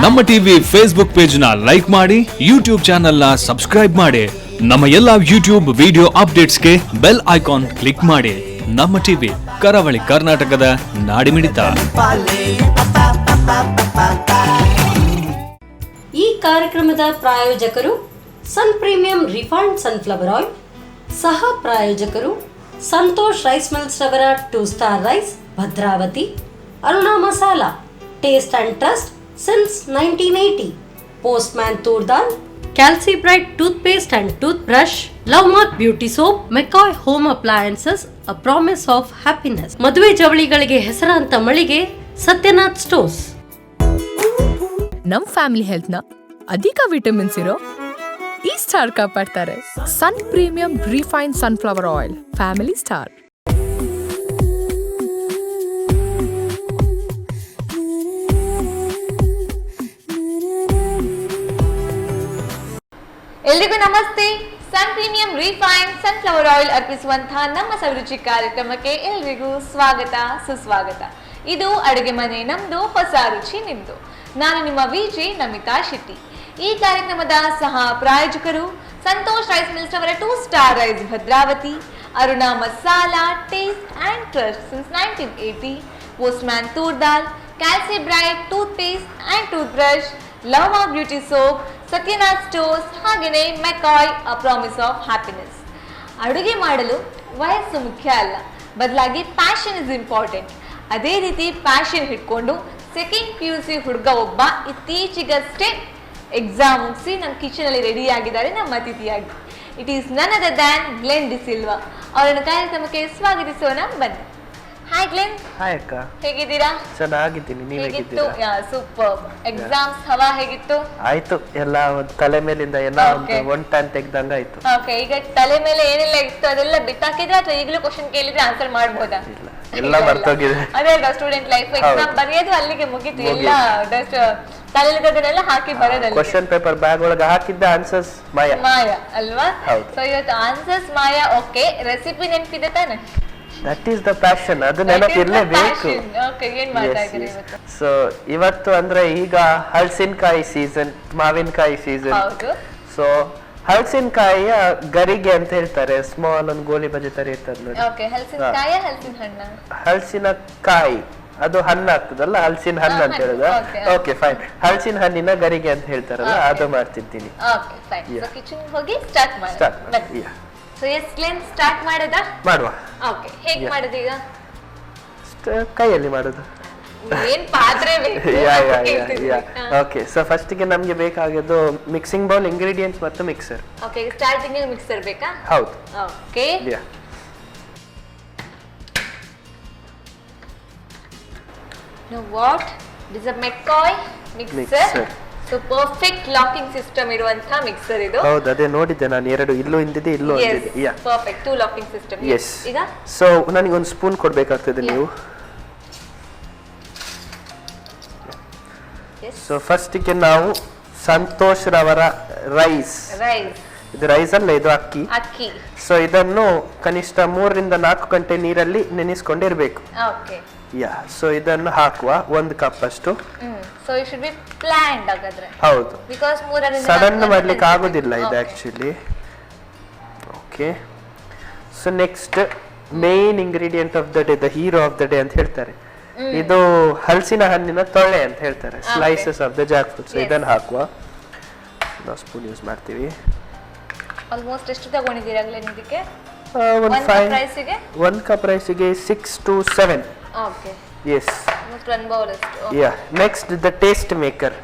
ನಮ್ಮ TV Facebook page ನ like ಮಾಡಿ, ಯೂಟ್ಯೂಬ್ ಚಾನೆಲ್ ನ ಸಬ್ಸ್ಕ್ರೈಬ್ ಮಾಡಿ. ನಮ್ಮ ಎಲ್ಲಾ ಯೂಟ್ಯೂಬ್ ವಿಡಿಯೋ ಅಪ್ಡೇಟ್ಸ್ಗೆ ಬೆಲ್ ಐಕಾನ್ ಕ್ಲಿಕ್ ಮಾಡಿ. ನಮ್ಮ ಟಿವಿ ಕರಾವಳಿ ಕರ್ನಾಟಕದ ನಾಡಿಮಿಡಿತ. ಈ ಕಾರ್ಯಕ್ರಮದ ಪ್ರಾಯೋಜಕರು Sun premium refined sunflower oil, ಸಹ ಪ್ರಾಯೋಜಕರು ಸಂತೋಷ್ ರೈಸ್ ಮಿಲ್ಸ್ ರವರ 2 star rice Bhadravati, Aruna masala taste and trust since 1980, Postman toor dal, Calci bright toothpaste and toothbrush, Love Mark beauty soap, McCoy home appliances, a promise of happiness, ಮದುವೆ ಜವಳಿಗಳಿಗೆ ಹೆಸರಾಂತ ಮಳಿಗೆ Satyanath stores. ನಮ್ family health ನ ಅಧಿಕ ವಿಟಮಿನ್ಸ್ ಇರೋ ಈ ಸ್ಟಾರ್ ಕಾಪಾಡ್ತಾರೆ. Sun premium refine sunflower oil, family star. ಎಲ್ರಿಗೂ ನಮಸ್ತೆ. Sun premium refine sunflower oil ಅರ್ಪಿಸುವಂತಹ ನಮ್ಮ ಸವಿರುಚಿ ಕಾರ್ಯಕ್ರಮಕ್ಕೆ ಎಲ್ರಿಗೂ ಸ್ವಾಗತ, ಸುಸ್ವಾಗತ. ಇದು ಅಡುಗೆ ಮನೆ ನಮ್ದು, ಹೊಸ ರುಚಿ ನಿಮ್ದು. ನಾನು ನಿಮ್ಮ ವಿಜಿ ನಮಿತಾ ಶೆಟ್ಟಿ. ಈ ಕಾರ್ಯಕ್ರಮದ ಸಹ ಪ್ರಾಯೋಜಕರು ಸಂತೋಷ್ ರೈಸ್ ಮಿಲ್ಸ್ ಅವರ 2 star rice Bhadravati, Aruna masala taste and trust since 1980, Postman toor dal, Calci bright toothpaste and toothbrush, Love Mark beauty soap, Satyanath stores, ಹಾಗೆಯೇ McCoy a promise of happiness. ಅಡುಗೆ ಮಾಡಲು ವಯಸ್ಸು ಮುಖ್ಯ ಅಲ್ಲ, ಬದಲಾಗಿ ಪ್ಯಾಷನ್ ಇಸ್ ಇಂಪಾರ್ಟೆಂಟ್. ಅದೇ ರೀತಿ ಪ್ಯಾಷನ್ ಹಿಡ್ಕೊಂಡು ಸೆಕೆಂಡ್ PUC ಹುಡುಗ ಒಬ್ಬ ಇತ್ತೀಚೆಗಷ್ಟೇ ಎಕ್ಸಾಮ್ ಮುಗಿಸಿ ನಮ್ಮ ಕಿಚನ್ ಅಲ್ಲಿ ರೆಡಿ ಆಗಿದ್ದಾರೆ ನಮ್ಮ ಅತಿಥಿಯಾಗಿ. ಇಟ್ ಈಸ್ ನನ್ ಅದರ್ ದ್ಯಾನ್ ಗ್ಲೆನ್ ಡಿಸಿಲ್ವಾ. ಅವರನ್ನು ಕಾರ್ಯಕ್ರಮಕ್ಕೆ ಸ್ವಾಗತಿಸೋಣ, ಬನ್ನಿ. Hi Glenn. ಹಾಯ್ ಅಕ್ಕ, ಹೇಗಿದ್ದೀರಾ? ಚೆನ್ನಾಗಿದ್ದೀನಿ, ನೀವು ಹೇಗಿದ್ದೀರಾ? ಸೂಪರ್. ಎಕ್ಸಾಮ್ಸ್ ಹವಾ ಹೇಗಿತ್ತು? ಆಯ್ತು, ಎಲ್ಲ ಒಂದು ತಲೆ ಮೇಲಿಂದ ಎಲ್ಲ ಒಂದು ಟನ್ ತೆಗ್ದಂಗ ಆಯ್ತು. ಓಕೆ, ಈಗ ತಲೆ ಮೇಲೆ ಏನೆಲ್ಲ ಇತ್ತು ಅದೆಲ್ಲ ಬಿಟ್ಟಾಕಿದ್ರೆ ಅಥವಾ ಈಗಲೂ ಕ್ವಶನ್ ಕೇಳಿದ್ರೆ ಆನ್ಸರ್ ಮಾಡಬಹುದಾ? ಎಲ್ಲ ಮರ್ತೋಗಿದೆ. ಅದೇ ಅಲ್ವಾ ಸ್ಟೂಡೆಂಟ್ ಲೈಫ್, ಎಕ್ಸಾಮ್ ಬರೆಯೋದು ಅಲ್ಲಿಗೆ ಮುಗೀತು. ಎಲ್ಲ ಜಸ್ಟ್ ತಲೆದನ್ನೆಲ್ಲ ಹಾಕಿ ಬರೋದಲ್ಲ. ಕ್ವಶನ್ ಪೇಪರ್ ಬ್ಯಾಗ್ ಒಳಗೆ ಹಾಕಿದ್ದ ಆನ್ಸರ್ಸ್ ಮಾಯ ಅಲ್ವಾ? ಸೊ ಇವತ್ತು ಆನ್ಸರ್ಸ್ ಮಾಯ. ಓಕೆ, ರೆಸಿಪಿ ನೆನಪಿದೆ ತಾನೆ? ದಟ್ ಈಸ್ ದ ಪ್ಯಾಷನ್, ಅದು ನೆನಪಿರ್ಲೇಬೇಕು. ಸೊ ಇವತ್ತು ಅಂದ್ರೆ ಈಗ ಹಲಸಿನಕಾಯಿ ಸೀಸನ್, ಮಾವಿನಕಾಯಿ ಸೀಸನ್. ಸೊ ಹಲಸಿನಕಾಯಿಯ ಗರಿಗೆ ಅಂತ ಹೇಳ್ತಾರೆ, ಸ್ಮಾಲ್ ಒಂದು ಗೋಲಿ ಬಜೆ ತರ ಇರ್ತದೆ ನೋಡಿ. ಹಲಸಿನಕಾಯಿ ಅದು ಹಣ್ಣು ಆಗ್ತದಲ್ಲ, ಹಲಸಿನ ಹಣ್ಣು ಅಂತ ಹೇಳುದ. ಓಕೆ ಫೈನ್, ಹಲಸಿನ ಹಣ್ಣಿನ ಗರಿಗೆ ಅಂತ ಹೇಳ್ತಾರಲ್ಲ, ಅದು ಮಾಡ್ತಿರ್ತೀನಿ. ಮಾಡುವ. ಕೈಯಲ್ಲಿ ಮಾಡೋದು. ಓಕೆ, ಸೊ ಫಸ್ಟ್ ಗೆ ನಮ್ಗೆ ಬೇಕಾಗಿದ್ದು ಮಿಕ್ಸಿಂಗ್ ಬೌಲ್, ಇಂಗ್ರೀಡಿಯೆಂಟ್ಸ್ ಮತ್ತು ಮಿಕ್ಸರ್. ಓಕೆ, ಸ್ಟಾರ್ಟಿಂಗ್ ಮಿಕ್ಸರ್ ಬೇಕಾ? ಹೌದು. Okay, now what this is a McCoy mixer. So perfect locking system ಇರುವಂತ ಮಿಕ್ಸರ್ ಇದು. ಹೌದು, ಅದೇ ನೋಡಿದ್ದೆ ನಾನು, ಎರಡು ಇಲ್ಲೂ ಇಂದಿದೆ, ಇಲ್ಲೂ ಒಂದಿದೆ. ಯಾ, ಪರ್ಫೆಕ್ಟ್ 2 ಲಾಕಿಂಗ್ ಸಿಸ್ಟಮ್. ಎಸ್. ಈಗ ಸೊ ನನಗೆ ಒಂದು ಸ್ಪೂನ್ ಕೊಡಬೇಕಾಗ್ತದೆ ನೀವು. ಸೊ ಫಸ್ಟ್ ಗೆ ನಾವು ಸಂತೋಷ್ ರವರ ರೈಸ್, ಇದು ರೈಸ್ ಅಲ್ಲ, ಇದು ಅಕ್ಕಿ. ಸೊ ಇದನ್ನು ಕನಿಷ್ಠ 3 ರಿಂದ 4 ಗಂಟೆ ನೀರಲ್ಲಿ ನೆನೆಸ್ಕೊಂಡಿರ್ಬೇಕು. ಓಕೆ, ಯಾ. ಸೊ ಇದನ್ನು ಹಾಕುವ 1 ಕಪ್ ಅಷ್ಟು. So it should be planned ಹಾಗಾದ್ರೆ. ಹೌದು, ಬಿಕಾಸ್ 3 ರಿಂದ ಸಡನ್ ಮಾಡ್ಲಿಕ್ಕೆ ಆಗೋದಿಲ್ಲ ಇದು actually. Okay, so next main ingredient of the day, the hero of the day ಅಂತ ಹೇಳ್ತಾರೆ, ಇದು ಹಲಸಿನ ಹಣ್ಣಿನ ತೊಳೆ ಅಂತ ಹೇಳ್ತಾರೆ, slices of the Jack fruit. So ಇದನ್ನು ಹಾಕುವ. ನಾವು ಸ್ಪೂನ್ ಯೂಸ್ ಮಾಡ್ತೀವಿ. ಆಲ್ಮೋಸ್ಟ್ ಎಷ್ಟು ತಗೊಂಡಿದ್ದೀರಾ ಇದಕ್ಕೆ? 1 ಕಪ್ ರೈಸಿಗೆ 6 to 7. Okay, yes, almost 1 bowl ಅಷ್ಟು. ಯಾ. ನೆಕ್ಸ್ಟ್ ದ ಟೇಸ್ಟ್ ಮೇಕರ್,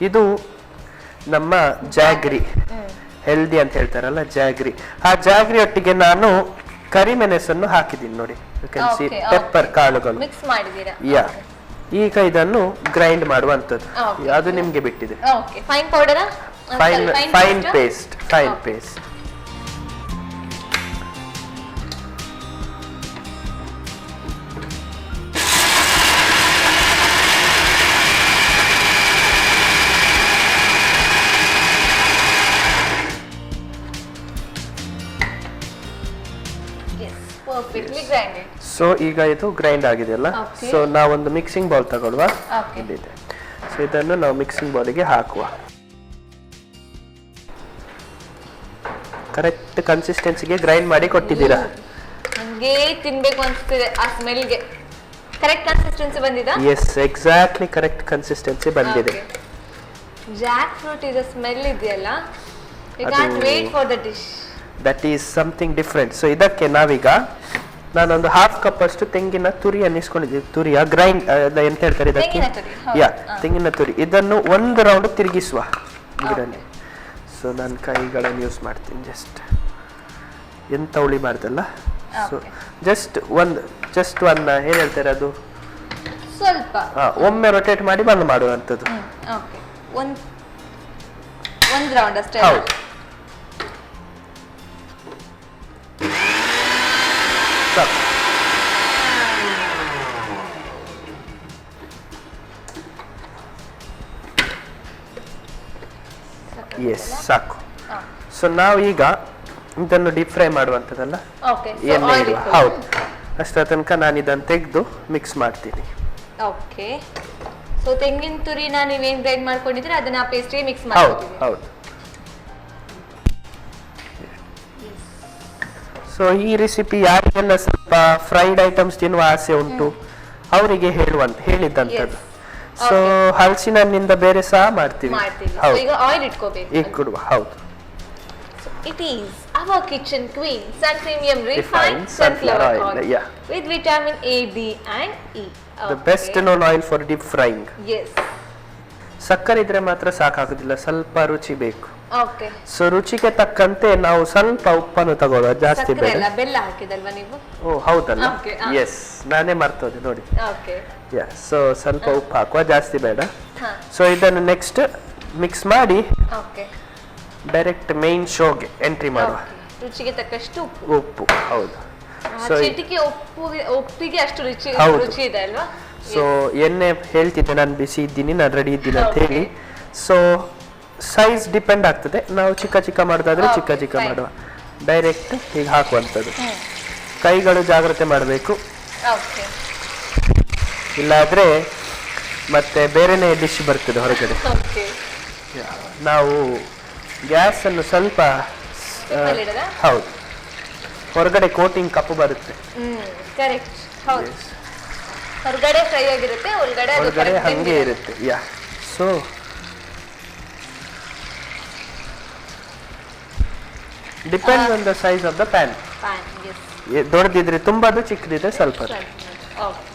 ಇದು ನಮ್ಮ ಜಾಗ್ರಿ, ಹೆಲ್ದಿ ಅಂತ ಹೇಳ್ತಾರಲ್ಲ ಜಾಗ್ರಿ. ಆ ಜಾಗ್ರಿ ಒಟ್ಟಿಗೆ ನಾನು ಕರಿಮೆಣಸನ್ನು ಹಾಕಿದ್ದೀನಿ ನೋಡಿ, ಯು ಕ್ಯಾನ್ ಸಿ ಪೆಪ್ಪರ್ ಕಾಳುಗಳು ಮಿಕ್ಸ್ ಮಾಡಿದೀರಾ. ಯಾ, ಈಗ ಇದನ್ನು ಗ್ರೈಂಡ್ ಮಾಡುವಂತದ್ದು, ಅದು ನಿಮ್ಗೆ ಬಿಟ್ಟಿದೆ. Okay, fine powder, fine paste. perfectly grinded. So ಈಗ ಇದು ಗ್ರೈಂಡ್ ಆಗಿದೆಯಲ್ಲ, ಸೊ ನಾವೊಂದು ಮಿಕ್ಸಿಂಗ್ ಬೌಲ್ ತಗೊಳ್ಳುವ. ಇಲ್ಲಿದೆ. ಸೊ ಇದನ್ನು ನಾವು ಮಿಕ್ಸಿಂಗ್ ಬೌಲಿಗೆ ಹಾಕುವ. ಕರೆಕ್ಟ್ ಕನ್ಸಿಸ್ಟೆನ್ಸಿಗೆ ಗ್ರೈಂಡ್ ಮಾಡಿ ಕೊಟ್ಟಿದ್ದೀರಾ. ನನಗೆ ತಿನ್ಬೇಕು ಅನ್ಸ್ತಿದೆ ಆ ಸ್ಮೆಲ್ಗೆ. ಕರೆಕ್ಟ್ ಕನ್ಸಿಸ್ಟೆನ್ಸಿ ಬಂದಿದೆ? ಎಸ್, ಎಕ್ಸಾಕ್ಟ್ಲಿ ಕರೆಕ್ಟ್ ಕನ್ಸಿಸ್ಟೆನ್ಸಿ ಬಂದಿದೆ. ಜಾಕ್ ಫ್ರೂಟ್ ಇದು ಸ್ಮೆಲ್ ಇದೆಯಲ್ಲ, you can't wait for the dish. That is something different. So ಇದಕ್ಕೆ ನಾವೀಗ ನಾನೊಂದು 1/2 ಕಪ್ ಅಷ್ಟು ತೆಂಗಿನ ತುರಿ ಅನ್ನಿಸ್ಕೊಂಡಿದ್ದೀವಿ. ತುರಿಯ ಗ್ರೈಂಡ್ ಎಂತ ಹೇಳ್ತಾರೆ ಇದಕ್ಕೆ? ತೆಂಗಿನ ತುರಿ. ಇದನ್ನು ಒಂದು ರೌಂಡ್ ತಿರುಗಿಸುವ ಇದರಲ್ಲಿ. ಸೊ ನಾನು ಕೈಗಳನ್ನು ಯೂಸ್ ಮಾಡ್ತೀನಿ. ಎಂತ ಹುಳಿ ಮಾಡ್ದಲ್ಲ. ಸೊ ಜಸ್ಟ್ ಒನ್ ಏನ್ ಹೇಳ್ತಾರೆ ಅದು, ಸ್ವಲ್ಪ ಒಮ್ಮೆ ರೊಟೇಟ್ ಮಾಡಿ ಬಂದ್ ಮಾಡುವಂಥದ್ದು. ಒಂದು ರೌಂಡ್ ಅಷ್ಟೇ. ಹೌದು. ಎಸ್, ಸಾಕು. ಸೊ ನಾವು ಈಗ ಇದನ್ನು ಡೀಪ್ ಫ್ರೈ ಮಾಡುವಂಥದ್ದಲ್ಲ, ಎಣ್ಣೆ ಇಡುವ. ಹೌದು, ಅಷ್ಟರ ತನಕ ನಾನು ಇದನ್ನು ತೆಗೆದು ಮಿಕ್ಸ್ ಮಾಡ್ತೀನಿ. ಓಕೆ. ಸೊ ತೆಂಗಿನ ತುರಿನ ನೀವೇನ್ ಗ್ರೈಂಡ್ ಮಾಡ್ಕೊಂಡಿದ್ರೆ ಅದನ್ನ ಆ ಪೇಸ್ಟ್ಗೆ ಮಿಕ್ಸ್ ಮಾಡ್ಕೊತೀವಿ. ಹೌದು. ಸೊ ಈ ರೆಸಿಪಿ ಯಾರಿಗೆಲ್ಲ ಸ್ವಲ್ಪ ಫ್ರೈಡ್ ಐಟಮ್ಸ್ ತಿನ್ನುವ ಆಸೆ ಉಂಟು ಅವರಿಗೆ ಹೇಳಿದ್ದಂಥದ್ದು. ಸೊ ಹಲಸಿನ ಹಣ್ಣಿಂದ ಬೇರೆ ಸಹ ಮಾಡ್ತೀವಿ. ಈಗ ಆಯಿಲ್ ಇಟ್ಕೋಬೇಕು. ಹೌದು. It is our kitchen queen sun premium refined sunflower oil with vitamin A, D and E. The best known oil for deep frying. Yes. ಸಕ್ಕರೆ ಇದ್ರೆ ಮಾತ್ರ ಸಾಕಾಗುದಿಲ್ಲ, ಸ್ವಲ್ಪ ರುಚಿ ಬೇಕು. Okay. ಸೊ ರುಚಿಗೆ ತಕ್ಕಂತೆ ನಾವು ಸ್ವಲ್ಪ ಉಪ್ಪನ್ನು ತಗೊಳ್ಳುವ, ಜಾಸ್ತಿ ಬೇಡ. ಸಕ್ಕರೆ ಬೆಲ್ಲ ಹಾಕಿದಲ್ವಾ ನೀವು? ಓ ಹೌದಲ್ಲ. ಎಸ್, ನಾನೇ ಮರ್ತೋದೆ ನೋಡಿ. Okay. ಯಾ, ಸೊ ಸ್ವಲ್ಪ ಉಪ್ಪು ಹಾಕುವ, ಜಾಸ್ತಿ ಬೇಡ. ಸೊ ಇದನ್ನು ನೆಕ್ಸ್ಟ್ ಮಿಕ್ಸ್ ಮಾಡಿ ಡೈರೆಕ್ಟ್ ಮೇನ್ ಶೋಗೆ ಎಂಟ್ರಿ ಮಾಡುವ. ರುಚಿಗೆ ತಕ್ಕಷ್ಟು ಉಪ್ಪು. ಹೌದು. ಸೊ ಉಪ್ಪಿಗೆ ಅಷ್ಟು ರುಚಿ ಇದೆ ಅಲ್ವಾ? ಸೊ ಎಣ್ಣೆ ಹೇಳ್ತಿದ್ದೆ ನಾನು ಬಿಸಿ ಇದ್ದೀನಿ, ನಾನು ರೆಡಿ ಇದ್ದೀನಿ ಅಂತ ಹೇಳಿ. ಸೊ ಸೈಜ್ ಡಿಪೆಂಡ್ ಆಗ್ತದೆ. ನಾವು ಚಿಕ್ಕ ಮಾಡೋದಾದ್ರೆ ಚಿಕ್ಕ ಮಾಡುವ, ಡೈರೆಕ್ಟ್ ಹೀಗೆ ಹಾಕುವಂಥದ್ದು. ಕೈಗಳು ಜಾಗ್ರತೆ ಮಾಡಬೇಕು, ಇಲ್ಲಾದ್ರೆ ಮತ್ತೆ ಬೇರೆನೇ ಡಿಶ್ ಬರ್ತದೆ ಹೊರಗಡೆ. ನಾವು ಗ್ಯಾಸ್ ಅನ್ನು ಸ್ವಲ್ಪ ಹೌದು, ಹೊರಗಡೆ ಕೋಟಿಂಗ್ ಕಪ್ಪು ಬರುತ್ತೆ. ಹೊರಗಡೆ ಫ್ರೈ ಆಗಿರುತ್ತೆ, ಒಳಗಡೆ ಹಂಗೆ ಇರುತ್ತೆ. Yeah, so depend on the size of the pan. ದೊಡ್ಡದಿದ್ರೆ ತುಂಬಾದು, ಚಿಕ್ಕದಿದ್ರೆ ಸ್ವಲ್ಪ.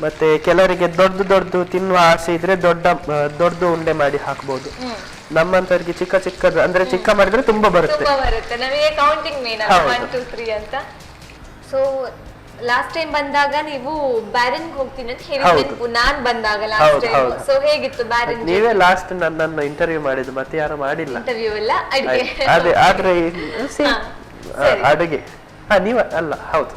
ಮತ್ತೆ ಕೆಲವರಿಗೆ ದೊಡ್ಡದು ತಿನ್ನುವ ಆಸೆ ಇದ್ರೆ ದೊಡ್ಡ ಉಂಡೆ ಮಾಡಿ ಹಾಕ್ಬಹುದು. ನಮ್ಮಂತವರಿಗೆ ಚಿಕ್ಕದು ಅಂದ್ರೆ ಚಿಕ್ಕ ಮಾಡಿದ್ರೆ ತುಂಬಾ ಬರುತ್ತೆ. ನಮಗೆ ಕೌಂಟಿಂಗ್ ಮೇನ್ 1 2 3 ಅಂತ. ಸೊ ಲಾಸ್ಟ್ ಟೈಮ್ ಬಂದಾಗ ನೀವು ಬ್ಯಾರನ್ ಹೋಗ್ತೀನಿ ಅಂತ ಹೇಳಿದ್ರಿ, ನಾನ್ ಬಂದಾಗ ಲಾಸ್ಟ್ ಟೈಮ್. ಸೊ ಹೇಗಿತ್ತು ಬ್ಯಾರನ್? ನೀವೇ ಲಾಸ್ಟ್ ನನ್ನನ್ನು ಇಂಟರ್ವ್ಯೂ ಮಾಡಿದ್ದು, ಮತ್ತೆ ಯಾರು ಮಾಡಿಲ್ಲ. ಇಂಟರ್ವ್ಯೂ ಎಲ್ಲ ಅಡಿಗೆ ಅದೇ, ಆದ್ರೆ ಅಡುಗೆ ನೀವ ಅಲ್ಲ. ಹೌದು.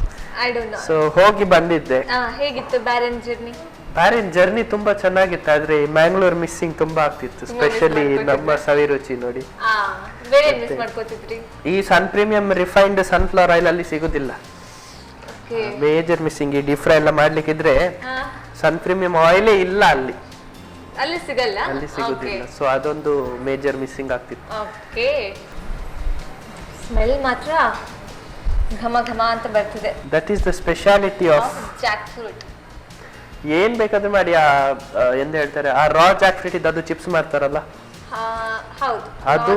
ಸೊ ಹೋಗಿ ಬಂದಿದ್ದೆ. ಹೇಗಿತ್ತು ಬ್ಯಾರನ್ ಜರ್ನಿ? ಬ್ಯಾರನ್ ಜರ್ನಿ ತುಂಬಾ ಚೆನ್ನಾಗಿತ್ತು, ಆದ್ರೆ ಮ್ಯಾಂಗ್ಳೂರ್ ಮಿಸ್ಸಿಂಗ್ ತುಂಬಾ ಆಗ್ತಿತ್ತು, ಸ್ಪೆಷಲಿ ನಮ್ಮ ಸವಿ ರುಚಿ ನೋಡಿ. ಈ ಸನ್ ಪ್ರೀಮಿಯಂ ರಿಫೈನ್ಡ್ ಸನ್ಫ್ಲವರ್ ಆಯಿಲ್ ಅಲ್ಲಿ ಸಿಗುದಿಲ್ಲ. Major missing. ಈ ಡೀಪ್ ಫ್ರೈ ಎಲ್ಲ ಮಾಡ್ಲಿಕ್ಕಿದ್ರೆ ಸನ್ ಪ್ರೀಮಿಯಂ ಆಯಿಲೇ ಇಲ್ಲ ಅಲ್ಲಿ ಸಿಗುದಿಲ್ಲ. ಸೊ ಅದೊಂದು ಮೇಜರ್ ಮಿಸ್ಸಿಂಗ್ ಆಗ್ತಿತ್ತು. ಸ್ಮೆಲ್ ಮಾತ್ರ ಘಮ ಅಂತ ಬರ್ತಿದೆ. That is the speciality of Jack fruit. ಏನ್ ಬೇಕಾದ್ರೂ ಮಾಡಿ. ಎಂತ ಹೇಳ್ತಾರೆ, ಆ ರಾ ಜಾಕ್ ಫ್ರೂಟ್ ಇದ್ದು ಅದು ಚಿಪ್ಸ್ ಮಾಡ್ತಾರಲ್ಲ, ಅದು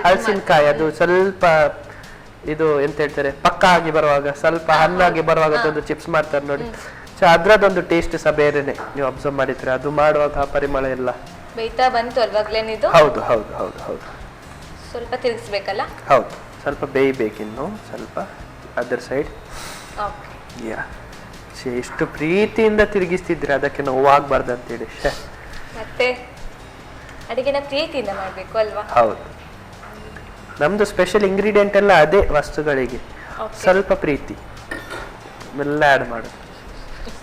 ಹಲಸಿನಕಾಯಿ, ಅದು ಸ್ವಲ್ಪ ಇದು ಎಂತ ಹೇಳ್ತಾರೆ ಪಕ್ಕ ಆಗಿ ಬರುವಾಗ, ಸ್ವಲ್ಪ ಹಣ್ಣಾಗಿ ಬರುವಾಗ ಅದೊಂದು ಚಿಪ್ಸ್ ಮಾಡ್ತಾರೆ ನೋಡಿ. ಸೊ ಅದ್ರದೊಂದು ಟೇಸ್ಟ್ ಸಹ ಬೇರೆನೆ. ನೀವು ಅಬ್ಸರ್ವ್ ಮಾಡಿದ್ರೆ ಅದು ಮಾಡುವಾಗ ಪರಿಮಳ ಎಲ್ಲ ಬೇಯ್ತಾ ಬಂತು ಅಲ್ವಾಗ್ಲೇನಿದು. ಹೌದು. ಸ್ವಲ್ಪ ತಿರುಗಿಸ್ಬೇಕಲ್ಲ. ಹೌದು, ಸ್ವಲ್ಪ ಬೇಯಬೇಕಿನ್ನು, ಸ್ವಲ್ಪ ಅದರ್ ಸೈಡ್. ಯಾ, ಎಷ್ಟು ಪ್ರೀತಿಯಿಂದ ತಿರುಗಿಸ್ತಿದ್ರೆ ಅದಕ್ಕೆ ನೋವಾಗಬಾರ್ದು ಅಂತೇಳಿ. ಮತ್ತೆ ಅಡಿಗೆನ ಪ್ರೀತಿಯಿಂದ ಮಾಡ್ಬೇಕು ಅಲ್ವಾ? ಹೌದು. ನಮ್ದು ಸ್ಪೆಷಲ್ ಇಂಗ್ರೀಡಿಯೆಂಟ್ ಎಲ್ಲ ಅದೇ ವಸ್ತುಗಳಿಗೆ, ಸ್ವಲ್ಪ ಪ್ರೀತಿ ಎಲ್ಲ ಆಡ್ ಮಾಡೋದು.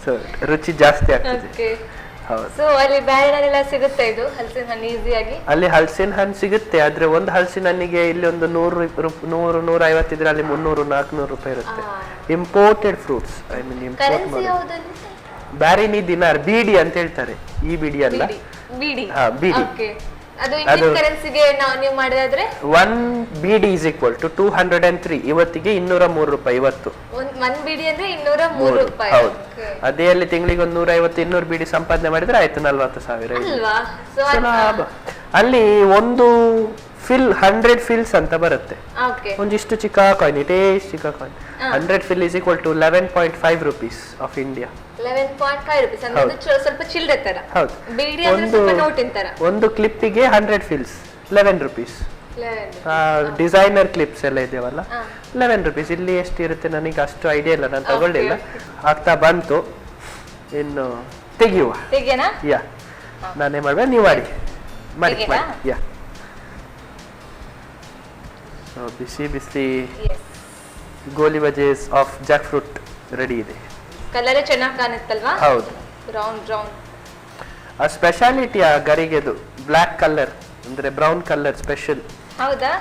ಸೊ ರುಚಿ ಜಾಸ್ತಿ ಆಗ್ತದೆ. ಹೌದು. ಸೊ ಅಲ್ಲಿ ಬ್ಯಾರಳೆಲ್ಲ ಸಿಗುತ್ತೆ ಇದು ಹಲಸಿನ ಹಣ್ಣು ಈಸಿಯಾಗಿ? ಅಲ್ಲಿ ಹಲಸಿನ ಹಣ್ಣು ಸಿಗುತ್ತೆ, ಆದ್ರೆ ಒಂದು ಹಲಸಿನ ಹಣ್ಣಿಗೆ ಇಲ್ಲಿ ಒಂದು 100-150 ಇದ್ರೆ ಅಲ್ಲಿ 300-400 ರೂಪಾಯಿ ಇರುತ್ತೆ. Imported fruits, I mean import currency ಮಾಡಿ. ಯಾವುದಲ್ಲಿ? ಬ್ಯಾರಿನಿ ದಿನಾರ್, ಬಿಡಿ ಅಂತ ಹೇಳ್ತಾರೆ. ಈ ಬಿಡಿ ಅಲ್ಲ, ಬಿಡಿ. ಹಾ ಬಿಡಿ. ಓಕೆ, ಅದು ಇಂಡಿಯನ್ ಕರೆನ್ಸಿಗೆ ನೀವು ಮಾಡಿದ್ರೆ 1 ಬಿಡಿ is equal to 203. ಇವತ್ತಿಗೆ 203 ರೂಪಾಯಿ. ಇವತ್ತು 1 ಬಿಡಿ ಅಂದ್ರೆ 203 ರೂಪಾಯಿ. ಹೌದು. ಅದೇ ಅಲ್ಲಿ ತಿಂಗಳಿಗೆ 150-200 ಬಿಡಿ ಸಂಪಾದನೆ ಮಾಡಿದ್ರೆ ಆಯ್ತು 40,000 ಅಲ್ವಾ? ಸೊ ಲಾಭ. ಅಲ್ಲಿ ಒಂದು ಫಿಲ್ 100 ಫಿಲ್ಸ್ ಅಂತ ಬರುತ್ತೆ. ಓಕೆ, ಒಂದಿಷ್ಟು ಚಿಕ್ಕ ಕಾಯಿನ್, ಇಟೇ ಚಿಕ್ಕ coin. 100 fill is equal to 11.5 rupees of India. 11.5 rupees ಅಂದ್ರೆ ಸ್ವಲ್ಪ ಚಿಲ್ಲರೆ ತರ. ಹೌದು. ಬಿಡಿ ಅಂದ್ರೆ ಸ್ವಲ್ಪ ನೋಟಿನ ತರ. ಒಂದು ಕ್ಲಿಪ್ಪಿಗೆ 100 ಫಿಲ್ಸ್ 11 rupees. ಡಿಸೈನರ್ ಕ್ಲಿಪ್ಸ್ ಎಲ್ಲ ಇದೆಯಲ್ಲ, 11 rupees. ಇಲ್ಲಿ ಎಷ್ಟು ಇರುತ್ತೆ ನನಗೆ ಅಷ್ಟು ಐಡಿಯಾ ಇಲ್ಲ, ನಾನು ತಗೊಳ್ಳಿಲ್ಲ. ಆಗ್ತಾ ಬಂತು, ಇನ್ನು ತೆಗಿಯನಾ? ಯಾ, ನಾನೇ ಮಾಡ್ಬೇಡ, ನೀವು ಮಾಡಿ ಯಾ. ಬಿಸಿ ಬಿಸಿ ಗೋಲಿ ಬಜೆಸ್ ಆಫ್ ಜಾಕ್ ಫ್ರೂಟ್ ರೆಡಿ ಇದೆ. ಕಲರ್ ಚೆನ್ನಾಗಿ ಕಾಣುತ್ತಲ್ವಾ? ಹೌದು, ರೌಂಡ್. ಆ ಸ್ಪೆಷಾಲಿಟಿ ಆ ಗರಿಗೆದು ಬ್ಲಾಕ್ ಕಲರ್ ಅಂದ್ರೆ ಬ್ರೌನ್ ಕಲರ್ ಸ್ಪೆಷಲ್. ಹೌದಾ?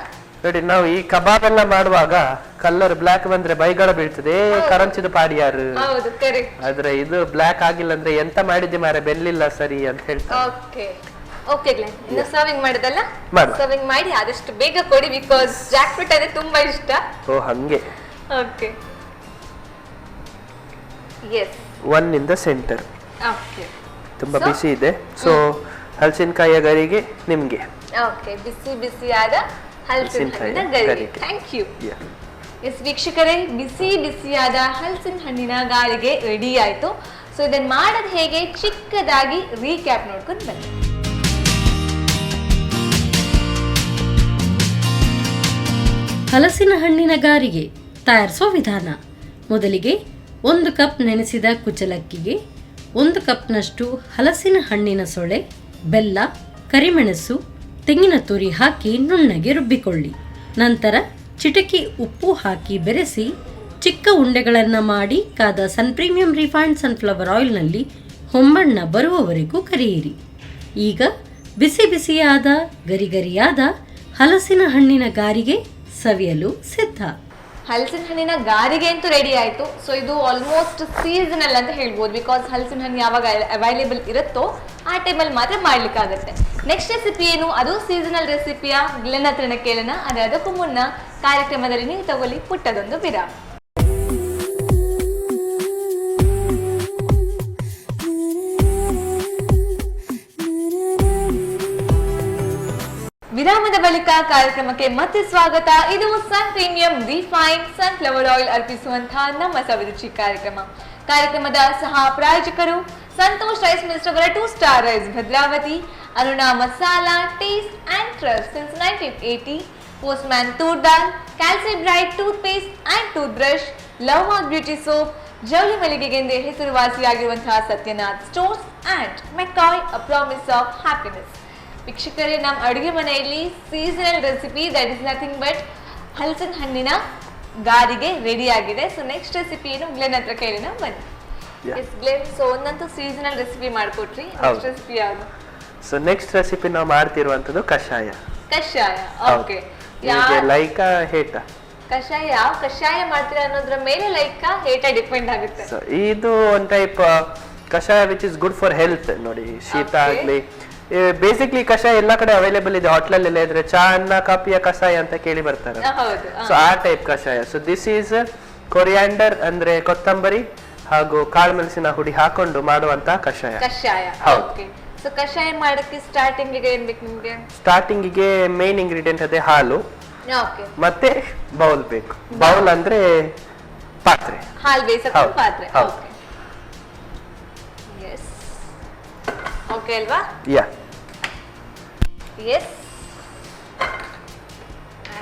ನೋಡಿ, ನಾವು ಈ ಕಬಾಬ್ ಎಲ್ಲ ಮಾಡುವಾಗ ಕಲರ್ ಬ್ಲಾಕ್ ಬಂದ್ರೆ ಬೈಗಳ ಬೀಳ್ತದೆ, ಕರಂಚಿದ ಪಾಡಿ ಯಾರು. ಹೌದು, ಕರೆಕ್ಟ್. ಆದ್ರೆ ಇದು ಬ್ಲಾಕ್ ಆಗಿಲ್ಲ ಅಂದ್ರೆ ಎಂತ ಮಾಡಿದ್ದೆ ಮಾರೆ, ಬೆಲ್ಲಿಲ್ಲ ಸರಿ ಅಂತ ಹೇಳ್ತಾರೆ. ಓಕೆ ಓಕೆ ಗ್ಲೆನ್, ಇನ್ನು ಸರ್ವಿಂಗ್ ಮಾಡಿದಲ್ಲ, ಮಾಡು. ಸರ್ವಿಂಗ್ ಮಾಡಿ ಆದಷ್ಟು ಬೇಗ ಕೊಡಿ, ಬಿಕಾಸ್ ಜಾಕ್ ಫ್ರೂಟ್ ಅಂದ್ರೆ ತುಂಬಾ ಇಷ್ಟ. ಓ ಹಂಗೆ. Okay, yes. 1 in the center. Okay, ತುಂಬಾ ಬಿಸಿ ಇದೆ. ಸೊ ಹಲಸಿನಕಾಯಿಯ ಗರಿಗೆ ನಿಮ್ಗೆ. ಓಕೆ, ಬಿಸಿ ಬಿಸಿಯಾದ ಹಲಸಿನ ಹಣ್ಣಿನ ಗರಿ. Thank you. ಎಸ್ ವೀಕ್ಷಕರೇ, ಬಿಸಿ ಬಿಸಿಯಾದ ಹಲಸಿನ ಹಣ್ಣಿನ ಗಾಳಿಗೆ ರೆಡಿ ಆಯ್ತು. ಸೊ ಇದನ್ನ ಮಾಡೋದು ಹೇಗೆ ಚಿಕ್ಕದಾಗಿ ರೀಕ್ಯಾಪ್ ನೋಡ್ಕೊಂಡು ಬನ್ನಿ. ಹಲಸಿನ ಹಣ್ಣಿನ ಗಾರಿಗೆ ತಯಾರಿಸೋ ವಿಧಾನ. ಮೊದಲಿಗೆ 1 ಕಪ್ ನೆನೆಸಿದ ಕುಚಲಕ್ಕಿಗೆ 1 ಕಪ್ನಷ್ಟು ಹಲಸಿನ ಹಣ್ಣಿನ ಸೊಳೆ, ಬೆಲ್ಲ, ಕರಿಮೆಣಸು, ತೆಂಗಿನ ತುರಿ ಹಾಕಿ ನುಣ್ಣಗೆ ರುಬ್ಬಿಕೊಳ್ಳಿ. ನಂತರ ಚಿಟಕಿ ಉಪ್ಪು ಹಾಕಿ ಬೆರೆಸಿ ಚಿಕ್ಕ ಉಂಡೆಗಳನ್ನು ಮಾಡಿ ಕಾದ ಸನ್ ಪ್ರೀಮಿಯಂ ರಿಫೈನ್ಡ್ ಸನ್ಫ್ಲವರ್ ಆಯಿಲ್ನಲ್ಲಿ ಹೊಂಬಣ್ಣ ಬರುವವರೆಗೂ ಕರಿಯಿರಿ. ಈಗ ಬಿಸಿ ಬಿಸಿಯಾದ ಗರಿಗರಿಯಾದ ಹಲಸಿನ ಹಣ್ಣಿನ ಗಾರಿಗೆ ಸವಿಯಲು ಸಿದ್ಧ. ಹಲಸಿನ ಹಣ್ಣಿನ ಗಾರಿಗೆ ಅಂತೂ ರೆಡಿ ಆಯ್ತು. ಸೊ ಇದು ಆಲ್ಮೋಸ್ಟ್ ಸೀಸನಲ್ ಅಂತ ಹೇಳ್ಬೋದು, ಬಿಕಾಸ್ ಹಲಸಿನ ಹಣ್ಣು ಯಾವಾಗ ಅವೈಲೇಬಲ್ ಇರುತ್ತೋ ಆ ಟೈಮಲ್ಲಿ ಮಾತ್ರ ಮಾಡ್ಲಿಕ್ಕಾಗತ್ತೆ. ನೆಕ್ಸ್ಟ್ ರೆಸಿಪಿ ಏನು, ಅದು ಸೀಸನಲ್ ರೆಸಿಪಿಯ ಗ್ಲೆನ್ ಹತ್ರನ ಕೇಳೋಣ. ಆದರೆ ಅದಕ್ಕೂ ಮುನ್ನ ಕಾರ್ಯಕ್ರಮದಲ್ಲಿ ನೀವು ತಗೊಳ್ಳಿ ಪುಟ್ಟದೊಂದು ವಿರಾಮ. ವಿರಾಮದ ಬಳಿಕ ಕಾರ್ಯಕ್ರಮಕ್ಕೆ ಮತ್ತೆ ಸ್ವಾಗತ. ಇದು ಸನ್ ಪ್ರೀಮಿಯಂ ರಿಫೈನ್ಡ್ ಸನ್ಫ್ಲವರ್ ಆಯಿಲ್ ಅರ್ಪಿಸುವಂತಹ ನಮ್ಮ ಸವಿರುಚಿ ಕಾರ್ಯಕ್ರಮದ ಸಹ ಪ್ರಾಯೋಜಕರು ಸಂತೋಷ್ ರೈಸ್ ಮಿಲ್ಸ್ ಅವರ 2 star rice Bhadravati, Aruna masala taste and trust since 1980, Postman toor dal, calcium bright toothpaste and toothbrush, Love Mark beauty soap, ಜವಳಿ ಮಳಿಗೆಗೆಂದೇ ಹೆಸರುವಾಸಿಯಾಗಿರುವಂತಹ Satyanath stores and McCoy a promise of happiness. ವೀಕ್ಷಕರೇ, ನಮ್ಮ ಅಡುಗೆ ಮನೆಯಲ್ಲಿ seasonal recipe that is nothing but ಹಲಸಿನ ಹಣ್ಣಿನ ಗಾರಿಗೆ ರೆಡಿ ಆಗಿದೆ. ಸೊ ನೆಕ್ಸ್ಟ್ ರೆಸಿಪಿ ಏನು, ಗ್ಲೆನ್ ಹತ್ರ ಕೇಳಿನ ಬನ್ನಿ. ಎಸ್ ಗ್ಲೆನ್, ಸೊ ಒಂದಂತೂ ಸೀಸನಲ್ ರೆಸಿಪಿ ಮಾಡ್ಕೊಟ್ರಿ, ನೆಕ್ಸ್ಟ್ ರೆಸಿಪಿ ಯಾವುದು? ಸೊ ನೆಕ್ಸ್ಟ್ ರೆಸಿಪಿ ನಾವು ಮಾಡ್ತಿರುವಂತದ್ದು ಕಷಾಯ. ಓಕೆ, ಲೈಕ ಹೇಟ ಕಷಾಯ ಯಾವ ಕಷಾಯ ಮಾಡ್ತೀರಾ ಅನ್ನೋದ್ರ ಮೇಲೆ ಲೈಕ್ ಹೇಟ ಡಿಪೆಂಡ್ ಆಗುತ್ತೆ. ಸೊ ಇದು ಒಂದು ಟೈಪ್ ಕಷಾಯ which is good for health. ನೋಡಿ, ಶೀತ ಆಗ್ಲಿ, ಬೇಸಿಕ್ಲಿ ಕಷಾಯ ಎಲ್ಲಾ ಕಡೆ ಅವೈಲೇಬಲ್ ಇದೆ. ಹೋಟ್ಲಲ್ಲೆಲ್ಲ ಇದ್ರೆ ಚಾ ಅನ್ನ ಕಾಫಿಯ ಕಷಾಯ ಅಂತ ಕೇಳಿ ಬರ್ತಾರೆ. ಸೊ ಆ ಟೈಪ್ ಕಷಾಯ. ಸೊ ದಿಸ್ ಈಸ್ ಕೊರಿಯಾಂಡರ್ ಅಂದ್ರೆ ಕೊತ್ತಂಬರಿ ಹಾಗೂ ಕಾಳುಮೆಣಸಿನ ಹುಡಿ ಹಾಕೊಂಡು ಮಾಡುವಂತಹ ಕಷಾಯ. ಹೌದು. ಸೊ ಕಷಾಯ ಮಾಡಕ್ಕೆ ಸ್ಟಾರ್ಟಿಂಗ್ ಗೆ ಏನ್ ಬೇಕು ನಿಮ್ಗೆ? ಸ್ಟಾರ್ಟಿಂಗ್ ಗೆ ಮೇನ್ ಇಂಗ್ರೀಡಿಯೆಂಟ್ ಅದೇ ಹಾಲು ಮತ್ತೆ ಬೌಲ್ ಬೇಕು. ಬೌಲ್ ಅಂದ್ರೆ ಪಾತ್ರೆ, ಹಾಲು ಬೇಯಿಸಕ್ಕೆ ಪಾತ್ರೆ. ಓಕೆ ಅಲ್ವಾ? ಯಾ, ಎಸ್.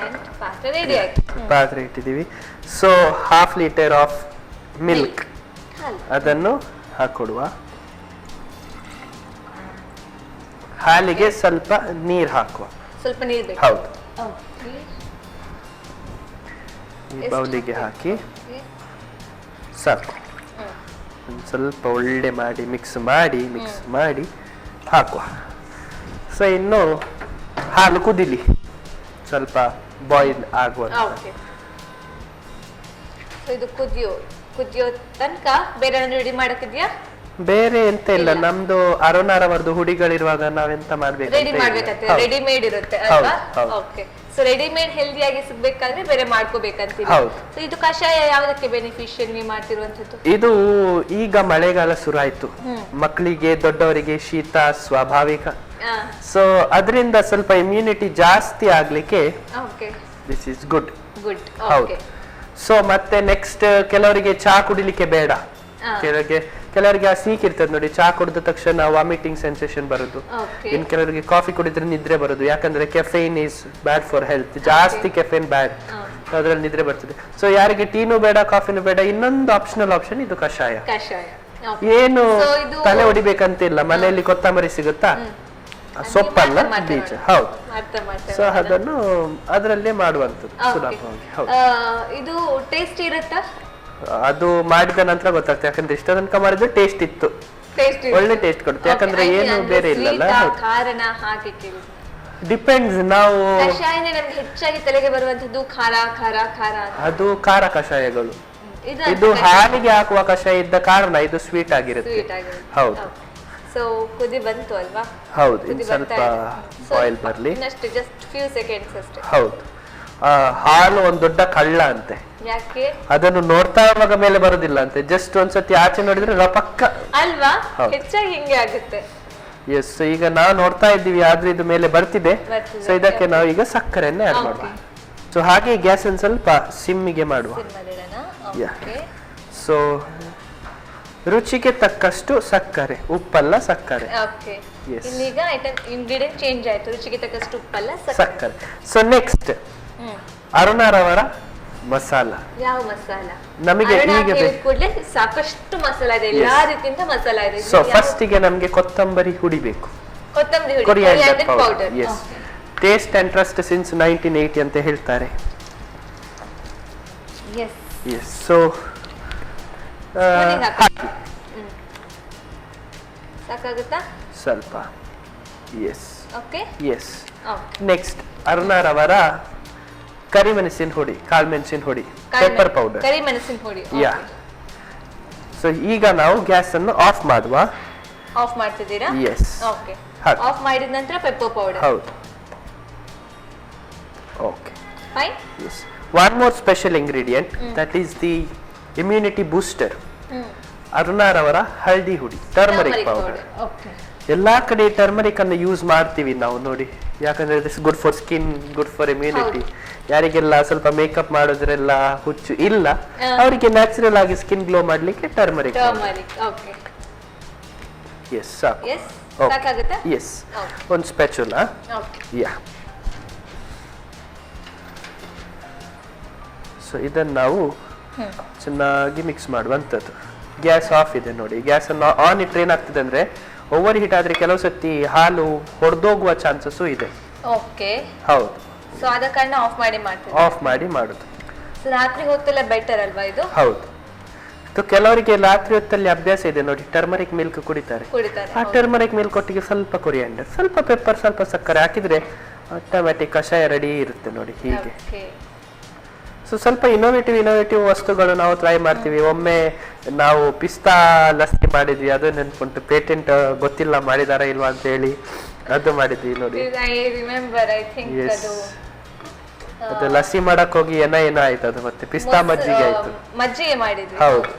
ಅಂಡ್ ಪಾತ್ರೆ ರೆಡಿ ಆಯ್ತು. ಪಾತ್ರೆ ಇಟ್ಟಿದ್ದೀವಿ. ಸೊ 1/2 ಲೀಟರ್ ಆಫ್ ಮಿಲ್ಕ್ ಅದನ್ನು ಹಾಕೊಡುವ. ಹಾಲಿಗೆ ಸ್ವಲ್ಪ ನೀರು ಹಾಕುವ. ಸ್ವಲ್ಪ ನೀರು ಬೇಕು. ಹೌದು. ಓಕೆ, ಈ ಬೌಲಿಗೆ ಹಾಕಿ ಸಾಕು. ಒಂದು ಸ್ವಲ್ಪ ಒಳ್ಳೆ ಮಾಡಿ ಮಿಕ್ಸ್ ಮಾಡಿ ಹಾಕುವ. ಸೊ ಇನ್ನು ಹಾಲು ಕುದಿಲಿ, ಸ್ವಲ್ಪ ಬಾಯ್ಲ್ ಆಗುವ. ಇದು ಕುದಿಯೋ ತನಕ ಬೇರೆ ರೆಡಿ ಮಾಡಕ್ಕಿದ್ಯಾ? ಬೇರೆ ಎಂತ ಇಲ್ಲ, ನಮ್ದು ಅರುಣಾರವರದು ಹುಡಿಗಳಿರುವಾಗ ನಾವೆಂತ ಮಾಡ್ಬೇಕು, ರೆಡಿ ಮಾಡ್ಬೇಕಂತ ರೆಡಿಮೇಡ್ ಇರುತ್ತೆ ಅಲ್ವಾ? ಓಕೆ. ಸೊ ರೆಡಿಮೇಡ್ ಹೆಲ್ದಿ ಆಗಿ ಸಿಗ್ಬೇಕಾದ್ರೆ ಬೇರೆ ಮಾಡ್ಕೋಬೇಕಂತೀವಿ. ಸೊ ಇದು ಕಷಾಯ ಯಾವ್ದಕ್ಕೆ ಬೆನಿಫಿಷಿಯಲ್ ನೀವು ಮಾಡ್ತಿರುವಂತದ್ದು? ಇದು ಈಗ ಮಳೆಗಾಲ ಶುರು ಆಯ್ತು, ಮಕ್ಕಳಿಗೆ ದೊಡ್ಡವರಿಗೆ ಶೀತ ಸ್ವಾಭಾವಿಕ. ಸೊ ಅದರಿಂದ ಸ್ವಲ್ಪ ಇಮ್ಯುನಿಟಿ ಜಾಸ್ತಿ ಆಗ್ಲಿಕ್ಕೆ ದಿಸ್ ಇಸ್ ಗುಡ್. ಹೌದು. ಸೊ ಮತ್ತೆ ನೆಕ್ಸ್ಟ್ ಕೆಲವರಿಗೆ ಚಹಾ ಕುಡಿಲಿಕ್ಕೆ ಬೇಡ, ಕೆಲವರಿಗೆ ಆ ಸೀಕ್ ಇರ್ತದೆ ನೋಡಿ, ಚಹಾ ಕುಡಿದ ತಕ್ಷಣ ವಾಮಿಟಿಂಗ್ ಸೆನ್ಸೇಷನ್ ಬರುದು. ಇನ್ ಕೆಲವರಿಗೆ ಕಾಫಿ ಕುಡಿದ್ರೆ ನಿದ್ರೆ ಬರುದು, ಯಾಕಂದ್ರೆ caffeine is bad for health, ಜಾಸ್ತಿ ಕೆಫೈನ್ ಬ್ಯಾಡ್, ಅದ್ರಲ್ಲಿ ನಿದ್ರೆ ಬರ್ತದೆ. ಸೊ ಯಾರಿಗೆ ಟೀನು ಬೇಡ ಕಾಫಿನೂ ಬೇಡ, ಇನ್ನೊಂದು ಆಪ್ಷನಲ್ ಆಪ್ಷನ್ ಇದು ಕಷಾಯ. ಏನು ತಲೆ ಹೊಡಿಬೇಕಂತಿಲ್ಲ, ಮನೆಯಲ್ಲಿ ಕೊತ್ತಂಬರಿ ಸಿಗುತ್ತಾ, ಸೊಪ್ಪಲ್ಲ ಬೀಜ. ಹೌದು. ಸೊ ಅದನ್ನು ಅದರಲ್ಲೇ ಮಾಡುವಂತದ್ದು ಸುಲಭವಾಗಿ. ಹೌದು. ಇದು ಟೇಸ್ಟ್ ಇರುತ್ತಾ? ಅದು ಮಾಡಿದ ನಂತರ ಗೊತ್ತಾಗ್ತದೆ, ಯಾಕಂದ್ರೆ ಇಷ್ಟ ತನಕ ಮಾಡಿದ್ರೆ ಟೇಸ್ಟ್ ಇತ್ತು, ಒಳ್ಳೆ ಟೇಸ್ಟ್ ಕೊಡುತ್ತೆ, ಯಾಕಂದ್ರೆ ಏನು ಬೇರೆ ಇಲ್ಲಲ್ಲ. ಡಿಪೆಂಡ್ಸ್. ನಾವು ಹೆಚ್ಚಾಗಿ ತಲೆಗೆ ಬರುವಂತದ್ದು ಖಾರ ಖಾರ ಖಾರ, ಅದು ಖಾರ ಕಷಾಯಗಳು. ಇದು ಹಾಲಿಗೆ ಹಾಕುವ ಕಷಾಯ ಇದ್ದ ಕಾರಣ ಇದು ಸ್ವೀಟ್ ಆಗಿರುತ್ತೆ. ಹೌದು. ಸೊ ಕುದಿ ಬಂತು ಅಲ್ವಾ? ಹೌದು. ಇನ್ನು ಸ್ವಲ್ಪ ಬಾಯ್ಲ್ ಬರ್ಲಿ, ಜಸ್ಟ್ ಫ್ಯೂ ಸೆಕೆಂಡ್ಸ್ ಅಷ್ಟೇ. ಹೌದು. ಹಾಲು ಒಂದ್ ದೊಡ್ಡ ಕಳ್ಳ ಅಂತೆ, ಯಾಕೆ ಅದನ್ನು ನೋಡ್ತಾ ಇರುವಾಗ ಮೇಲೆ ಬರುದಿಲ್ಲ ಅಂತೆ, ಜಸ್ಟ್ ಒಂದ್ಸತಿ ಆಚೆ ನೋಡಿದ್ರೆ ರಪಕ್ಕ ಅಲ್ವಾ? ಹೆಚ್ಚಾಗಿ ಹಿಂಗೆ ಆಗುತ್ತೆ. ಎಸ್. ಈಗ ನಾವು ನೋಡ್ತಾ ಇದ್ದೀವಿ, ಆದ್ರೆ ಇದು ಮೇಲೆ ಬರ್ತಿದೆ. ಸೊ ಇದಕ್ಕೆ ನಾವು ಈಗ ಸಕ್ಕರೆಯನ್ನೇ ಆಡ್ ಮಾಡುವ. ಸೊ ಹಾಗೆ ಗ್ಯಾಸ್ ಅನ್ನು ಸ್ವಲ್ಪ ಸಿಮ್ಮಿಗೆ ಮಾಡುವ. ಸೊ ರುಚಿಗೆ ತಕ್ಕಷ್ಟು ಸಕ್ಕರೆ, ಉಪ್ಪಲ್ಲ ಸಕ್ಕರೆ. ಈಗ ಇಂಗ್ರೀಡಿಯಂಟ್ ಚೇಂಜ್ ಆಯ್ತು, ರುಚಿಗೆ ತಕ್ಕಷ್ಟು ಉಪ್ಪಲ್ಲ ಸಕ್ಕರೆ. ಸೊ ನೆಕ್ಸ್ಟ್ ಅರುಣಾರವರ ಮಸಾಲ. ಯಾವ ಮಸಾಲ? ನಮಗೆ ಈಗ ಕೂಡಲೇ ಸಾಕಷ್ಟು ಮಸಾಲ ಇದೆ, ಎಲ್ಲಾ ರೀತಿಯಿಂದ ಮಸಾಲ ಇದೆ. ಸೊ ಫಸ್ಟ್ ಗೆ ನಮಗೆ ಕೊತ್ತಂಬರಿ ಹುಡಿ ಬೇಕು, coriander powder. Yes. Taste and trust since 1980 ಅಂತ ಹೇಳ್ತಾರೆ. ಎಸ್. ಸೊ ಸಾಕಾಗುತ್ತಾ? ಸ್ವಲ್ಪ. ಎಸ್. ಓಕೆ. ಎಸ್. ನೆಕ್ಸ್ಟ್ ಅರುಣಾರವರ ಕರಿಮೆಣಸಿನ ಹುಡಿ, ಕಾಳುಮೆಣಸಿನ ಹುಡಿ, ಪೆಪ್ಪರ್ ಪೌಡರ್, ಕರಿಮೆಣಸಿನ ಹುಡಿ. ಯಾ. ಸೊ ಈಗ ನಾವು ಗ್ಯಾಸ್ ಅನ್ನು ಆಫ್ ಮಾಡುವ. ಆಫ್ ಮಾಡ್ತಿದ್ದೀರಾ? ಎಸ್. ಓಕೆ. ಆಫ್ ಮಾಡಿದ ನಂತರ ಪೆಪ್ಪರ್ ಪೌಡರ್. ಹೌದು. Okay. Fine. Yes. One more special ingredient, that is the immunity booster. ಅರುಣಾರವರ ಹಳದಿ ಹುಡಿ, ಟರ್ಮರಿಕ್ ಪೌಡರ್. ಎಲ್ಲಾ ಕಡೆ ಟರ್ಮರಿಕ್ ಅನ್ನು ಯೂಸ್ ಮಾಡ್ತೀವಿ ನಾವು ನೋಡಿ, ಯಾಕಂದ್ರೆ this good for skin, good for immunity. ಯಾರಿಗೆಲ್ಲ ಸ್ವಲ್ಪ ಮೇಕಪ್ ಮಾಡೋದ್ರೆಲ್ಲ ಹುಚ್ಚು ಇಲ್ಲ, ಅವರಿಗೆ ನ್ಯಾಚುರಲ್ ಆಗಿ ಸ್ಕಿನ್ ಗ್ಲೋ ಮಾಡ್ಲಿಕ್ಕೆ ಟರ್ಮರಿಕ್. ಎಸ್. ಸಾಕಾಗುತ್ತಾ? ಎಸ್. ಒಂದು ಸ್ಪ್ಯಾಚುಲಾ. ಯಾ. ಸೊ ಇದನ್ನು ನಾವು ಚೆನ್ನಾಗಿ ಮಿಕ್ಸ್ ಮಾಡುವಂಥದ್ದು. ಗ್ಯಾಸ್ ಆಫ್ ಇದೆ ನೋಡಿ, ಗ್ಯಾಸ್ ಅನ್ನು ಆನ್ ಇಟ್ಟರೆ ಏನಾಗ್ತದೆ ಅಂದ್ರೆ ಓವರ್ ಹೀಟ್ ಆದ್ರೆ ಕೆಲವು ಸತಿ ಹಾಲು ಹೊಡೆದೋಗುವ ಚಾನ್ಸಸ್ ಇದೆ. ಓಕೆ. ಹೌದು. ಸೊ ಆದ ಕಾರಣ ಆಫ್ ಮಾಡಿ ಮಾಡ್ತೀವಿ. ಆಫ್ ಮಾಡಿ ಮಾಡುದು. ಸೊ ರಾತ್ರಿ ಹೊತ್ತೆಲ್ಲ ಬೆಟರ್ ಅಲ್ವಾ ಇದು? ಹೌದು. ಕೆಲವರಿಗೆ ರಾತ್ರಿ ಹೊತ್ತಲ್ಲಿ ಅಭ್ಯಾಸ ಇದೆ ನೋಡಿ, ಟರ್ಮರಿಕ್ ಮಿಲ್ಕ್ ಕುಡಿತಾರೆ. ಆ ಟರ್ಮರಿಕ್ ಮಿಲ್ಕ್ ಒಟ್ಟಿಗೆ ಸ್ವಲ್ಪ ಕೊರಿಯಾಂಡರ್, ಸ್ವಲ್ಪ ಪೆಪ್ಪರ್, ಸ್ವಲ್ಪ ಸಕ್ಕರೆ ಹಾಕಿದ್ರೆ ಆಟೋಮ್ಯಾಟಿಕ್ ಕಷಾಯ ರೆಡಿ ಇರುತ್ತೆ ನೋಡಿ ಹೀಗೆ. ಸೊ ಸ್ವಲ್ಪ ಇನೋವೇಟಿವ್ ವಸ್ತುಗಳು ನಾವು ಟ್ರೈ ಮಾಡ್ತೀವಿ. ಒಮ್ಮೆ ನಾವು ಪಿಸ್ತಾ ಲಸ್ಸಿ ಮಾಡಿದ್ವಿ, ಅದು ನೆನ್ಪುಂಟು, ಪೇಟೆಂಟ್ ಗೊತ್ತಿಲ್ಲ ಮಾಡಿದಾರ ಇಲ್ವಾ ಅಂತ ಹೇಳಿ ಅದು ಮಾಡಿದ್ವಿ ನೋಡಿ. ಅದು ಲಸ್ಸಿ ಮಾಡಕ್ ಹೋಗಿ ಏನೋ ಆಯ್ತು, ಅದು ಮತ್ತೆ ಪಿಸ್ತಾ ಮಜ್ಜಿಗೆ ಆಯ್ತು, ಮಜ್ಜಿಗೆ ಮಾಡಿದ್ವಿ. ಹೌದು.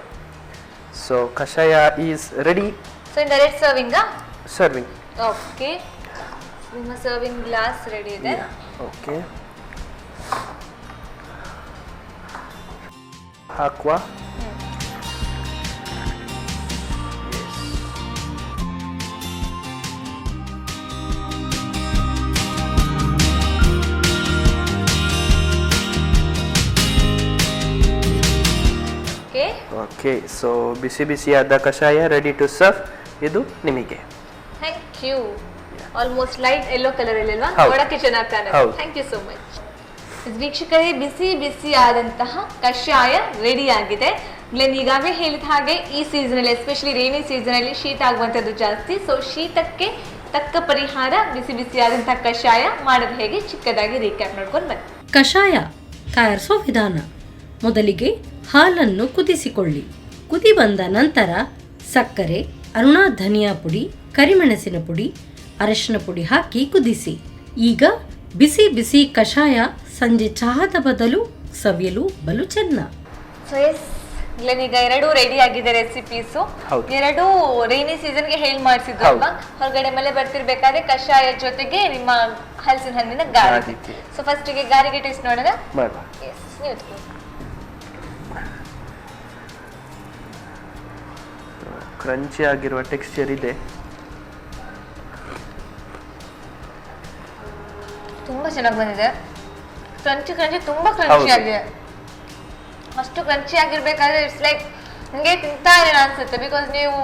So kashaya is ready. So in direct serving. Okay. ನಿಮ್ಮ ಸರ್ವಿಂಗ್ ಗ್ಲಾಸ್ ರೆಡಿ ಇದೆ. ಓಕೆ. ಹಾಕುವ. ಓಕೆ. ಸೊ ಬಿಸಿ ಬಿಸಿಯಾದ ಕಷಾಯ ರೆಡಿ ಟು ಸರ್ವ್. ಇದು ನಿಮಗೆ. Thank you. Almost light yellow colour ಅಲ್ಲಿ ಅಲ್ವಾ, ನೋಡಕ್ಕೆ ಚೆನ್ನಾಗಿ ಕಾಣುತ್ತೆ. Thank you so much. ವೀಕ್ಷಕರೇ, ಬಿಸಿ ಬಿಸಿ ಆದಂತಹ ಕಷಾಯ ರೆಡಿ ಆಗಿದೆ. ಗ್ಲೆನ್ ಈಗಾಗಲೇ ಹೇಳಿದ ಹಾಗೆ ಈ ಸೀಸನಲ್ಲಿ ಎಸ್ಪೆಷಲಿ ರೈನಿ ಸೀಸನಲ್ಲಿ ಶೀತ ಆಗುವಂಥದ್ದು ಜಾಸ್ತಿ. ಸೊ ಶೀತಕ್ಕೆ ತಕ್ಕ ಪರಿಹಾರ ಬಿಸಿ ಬಿಸಿಯಾದಂತಹ ಕಷಾಯ ಮಾಡೋದು ಹೇಗೆ ಚಿಕ್ಕದಾಗಿ ರೀಕ್ಯಾಪ್ ನೋಡ್ಕೊಂಡು ಬನ್ನಿ. ಕಷಾಯ ತಯಾರಿಸೋ ವಿಧಾನ: ಮೊದಲಿಗೆ ಹಾಲನ್ನು ಕುದಿಸಿಕೊಳ್ಳಿ. ಕುದಿ ಬಂದ ನಂತರ ಸಕ್ಕರೆ, ಅರುಣಾ ಧನಿಯಾ ಪುಡಿ, ಕರಿಮೆಣಸಿನ ಪುಡಿ, ಅರಶಿನ ಪುಡಿ ಹಾಕಿ ಕುದಿಸಿ. ಈಗ ಬಿಸಿ ಬಿಸಿ ಕಷಾಯ ಸಂಜೆ ಚಹಾದ ಬದಲು ಸವಿಯಲು ಬಲು ಚೆನ್ನ. ಸೊ ಎಸ್ ಗ್ಲೆನ್, ಈಗ ಎರಡೂ ರೆಡಿ ಆಗಿದೆ ರೆಸಿಪೀಸು. ಎರಡು ರೈನಿ ಸೀಸನ್ಗೆ ಹೇಳಿ ಮಾಡಿಸಿದ್ದು ಅಲ್ವಾ? ಹೊರಗಡೆ ಮಳೆ ಬರ್ತಿರ್ಬೇಕಾದ್ರೆ ಕಷಾಯ ಜೊತೆಗೆ ನಿಮ್ಮ ಹಲಸಿನ ಹಣ್ಣಿನ ಗಾರಿಗೆ. ಸೊ ಫಸ್ಟಿಗೆ ಗಾರಿಗೆ ಟೇಸ್ಟ್ ನೋಡೋಣ. ಕ್ರಂಚಿ ಆಗಿರುವ ಟೆಕ್ಸ್ಚರ್ ಇದೆ. ತುಂಬಾ ಚೆನ್ನಾಗಿ ಬಂದಿದೆ. ಕ್ರಂಚಿ ತುಂಬಾ ಕ್ರಂಚಿ ಆಗಿದೆ. ಅಷ್ಟು ಕ್ರಂಚಿ ಆಗಿರ್ಬೇಕಾದ್ರೆ ಇಟ್ಸ್ ಲೈಕ್ ನಿಮಗೆ ತಿಂತಾ ಇಲ್ಲ ಅನ್ಸುತ್ತೆ. ಬಿಕಾಸ್ ನೀವು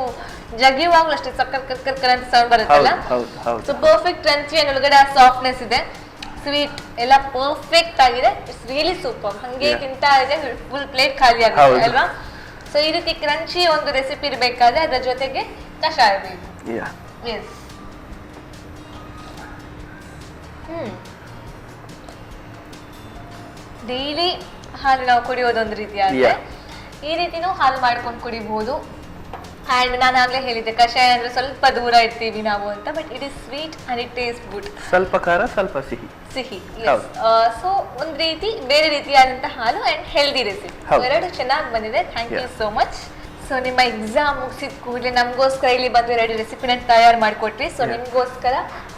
ಜಗಿಯುವಾಗ್ಲೂ ಅಷ್ಟೇ ಸಕ್ಕರ್ ಕರ್ಕರ್ ಅಂತ ಸೌಂಡ್ ಬರುತ್ತಲ್ಲ. ಸೊ ಪರ್ಫೆಕ್ಟ್ ಕ್ರಂಚಿ ಅಂಡ್ ಒಳಗಡೆ ಆ ಸಾಫ್ಟ್ನೆಸ್ ಇದೆ, ಸ್ವೀಟ್ ಎಲ್ಲ ಪರ್ಫೆಕ್ಟ್ ಆಗಿದೆ. It's really super. ಹಂಗೆ ತಿಂತಾ ಇದೆ, ಫುಲ್ ಪ್ಲೇಟ್ ಖಾಲಿ ಆಗುತ್ತೆ ಅಲ್ವಾ? ಸೊ ಈ ರೀತಿ ಕ್ರಂಚಿ ಒಂದು ರೆಸಿಪಿ ಇರಬೇಕಾದ್ರೆ ಅದರ ಜೊತೆಗೆ ಕಷಾಯ ಬೇಕು. ಎಸ್, ಡೈಲಿ ಹಾಲು ನಾವು ಕುಡಿಯೋದೊಂದು ರೀತಿ ಆದ್ರೆ ಈ ರೀತಿನೂ ಹಾಲು ಮಾಡ್ಕೊಂಡು ಕುಡಿಬಹುದು. ಅಂಡ್ ನಾನು ಆಗ್ಲೇ ಹೇಳಿದ್ದೆ ಕಷಾಯ ಅಂದ್ರೆ ಸ್ವಲ್ಪ ದೂರ ಇರ್ತೀವಿ ನಾವು ಅಂತ, but it is sweet and it taste good. ಸ್ವಲ್ಪ ಖಾರ, ಸ್ವಲ್ಪ ಸಿಹಿ. ಸೊ ಒಂದ್ ರೀತಿ ಬೇರೆ ರೀತಿಯಾದಂತಹ ಹಾಲು ಅಂಡ್ ಹೆಲ್ದಿ ರೆಸಿಪಿ. ಎರಡು ಚೆನ್ನಾಗಿ ಬಂದಿದೆ. Thank you so much. So ನಿಮ್ಮ ಎಕ್ಸಾಮ್ ಮುಗಿಸಿದ ಕೂಡಲೇ ನಮಗೋಸ್ಕರ ಇಲ್ಲಿ ಬಂದು ಎರಡು ರೆಸಿಪಿನ ತಯಾರು ಮಾಡಿಕೊಟ್ರಿ. ಸೊ ನಿಮ್ಗೋಸ್ಕರ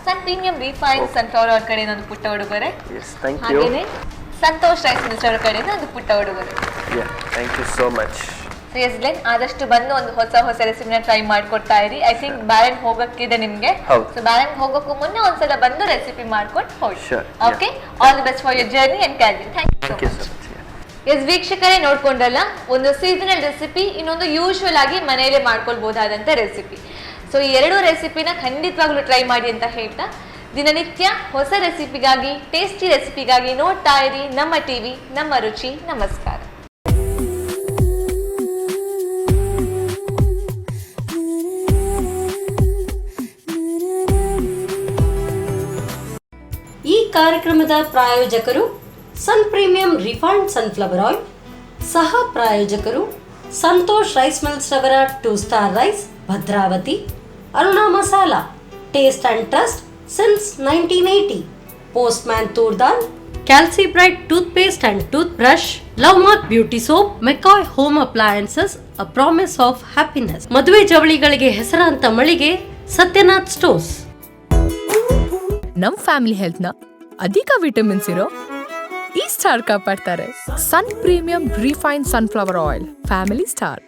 ಸನ್ ಪ್ರೀಮಿಯಂ ರಿಫೈನ್ಡ್ ಸನ್ಫ್ಲವರ್ ಆಯಿಲ್ ಕಡೆಯಿಂದ ಒಂದು ಪುಟ್ಟ ಉಡುಗೊರೆ, ಹಾಗೇನೆ ಸಂತೋಷ್ ರೈಸ್ ಮಿಲ್ಸ್ ಅವರ ಕಡೆಯಿಂದ ಒಂದು ಪುಟ್ಟ ಉಡುಗೊರೆ. Thank you so much. Yes Glen, ಆದಷ್ಟು ಬಂದು ಒಂದು ಹೊಸ ರೆಸಿಪಿನ ಟ್ರೈ ಮಾಡ್ಕೊಡ್ತಾ ಇರಿ. ಐ ಥಿಂಕ್ ಬ್ಯಾರನ್ ಹೋಗಕ್ಕಿದೆ ನಿಮ್ಗೆ. ಸೊ ಬ್ಯಾರನ್ ಹೋಗೋಕ್ಕೂ ಮುನ್ನ ಒಂದ್ಸಲ ಬಂದು ರೆಸಿಪಿ ಮಾಡ್ಕೊಂಡು ಹೋಗಿ. Okay, all the best for your journey and carry. Thank you so much. Yes ವೀಕ್ಷಕರೇ, ನೋಡ್ಕೊಂಡಲ್ಲ, ಒಂದು ಸೀಸನಲ್ ರೆಸಿಪಿ, ಇನ್ನೊಂದು ಯೂಶುವಲ್ ಆಗಿ ಮನೆಯಲ್ಲೇ ಮಾಡ್ಕೊಳ್ಬಹುದಾದಂತ ರೆಸಿಪಿ. ಸೊ ಈ ಎರಡು ರೆಸಿಪಿನ ಖಂಡಿತವಾಗ್ಲೂ ಟ್ರೈ ಮಾಡಿ ಅಂತ ಹೇಳ್ತಾ, ದಿನನಿತ್ಯ ಹೊಸ ರೆಸಿಪಿಗಾಗಿ, ಟೇಸ್ಟಿ ರೆಸಿಪಿಗಾಗಿ ನೋಡ್ತಾ ಇರಿ ನಮ್ಮ ಟಿವಿ, ನಮ್ಮ ರುಚಿ. ನಮಸ್ಕಾರ. ಈ ಕಾರ್ಯಕ್ರಮದ ಪ್ರಾಯೋಜಕರು Sun premium refined sunflower oil, ಸಹ ಪ್ರಾಯೋಜಕರು ಸಂತೋಷ್ ರೈಸ್ ಮಿಲ್ಸ್ ರವರ 2 star rice, Bhadravati. Aruna masala, taste and trust since 1980. Postman toor dal, Calcibright toothpaste and toothbrush, Love Mark beauty soap, McCoy home appliances, a promise of happiness. ಮದುವೆ ಜವಳಿಗಳಿಗೆ ಹೆಸರಾಂತ ಮಳಿಗೆ ಸತ್ಯನಾಥ್ ಸ್ಟೋರ್ಸ್. ನಮ್ family health ನ ಅಧಿಕ ವಿಟಮಿನ್ಸ್ ಇರೋ ಈ ಸ್ಟಾರ್ ಕಾಪಾಡ್ತಾರೆ. Sun premium refined sunflower oil, family star.